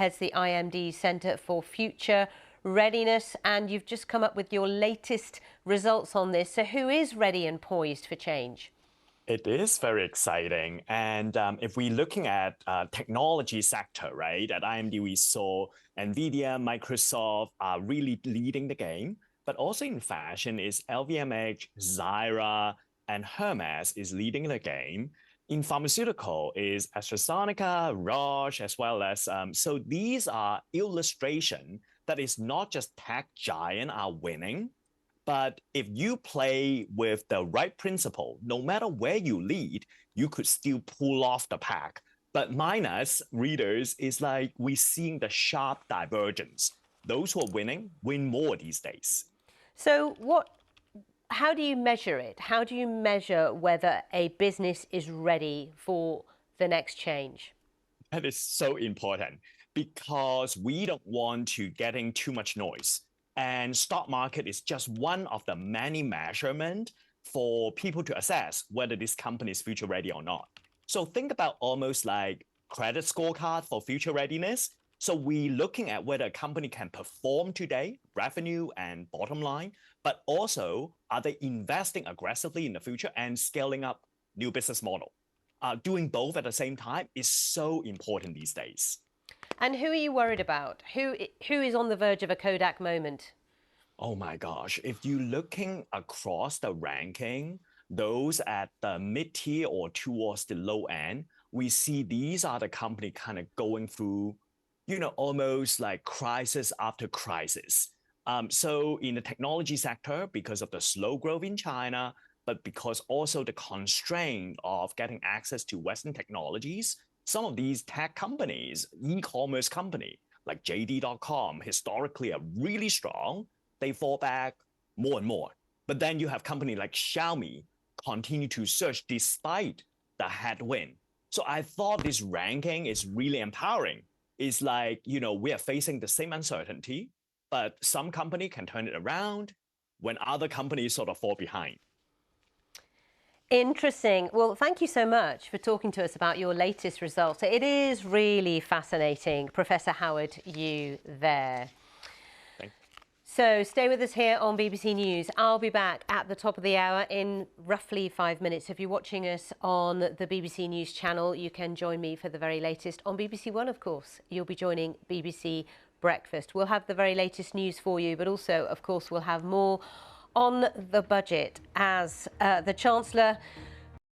heads the IMD Centre for Future Readiness, and you've just come up with your latest results on this. So who is ready and poised for change? It is very exciting. And if we're looking at technology sector, right, at IMD, we saw NVIDIA, Microsoft are really leading the game. But also in fashion is LVMH, Zyra, and Hermes is leading the game. In pharmaceutical is AstraZeneca, Roche, as well as, so these are illustration that is not just tech giant are winning, but if you play with the right principle, no matter where you lead, you could still pull off the pack. But minus readers is like we're seeing the sharp divergence. Those who are winning win more these days. So how do you measure it? How do you measure whether a business is ready for the next change? That is so important because we don't want to getting too much noise. And stock market is just one of the many measurement for people to assess whether this company is future ready or not. So think about almost like credit scorecard for future readiness. So we're looking at whether a company can perform today, revenue and bottom line, but also are they investing aggressively in the future and scaling up new business model? Doing both at the same time is so important these days. And who are you worried about? Who is on the verge of a Kodak moment? Oh my gosh, if you're looking across the ranking, those at the mid-tier or towards the low end, we see these are the company kind of going through, almost like crisis after crisis. So in the technology sector, because of the slow growth in China, but because also the constraint of getting access to Western technologies, some of these tech companies, e-commerce company like JD.com, historically are really strong. They fall back more and more. But then you have company like Xiaomi continue to surge despite the headwind. So I thought this ranking is really empowering. It's like, we are facing the same uncertainty, but some company can turn it around when other companies sort of fall behind. Interesting. Well, thank you so much for talking to us about your latest results. It is really fascinating, Professor Howard Yu there. So stay with us here on BBC News. I'll be back at the top of the hour in roughly 5 minutes. If you're watching us on the BBC News channel, you can join me for the very latest. On BBC One, of course, you'll be joining BBC Breakfast. We'll have the very latest news for you, but also, of course, we'll have more on the budget as the Chancellor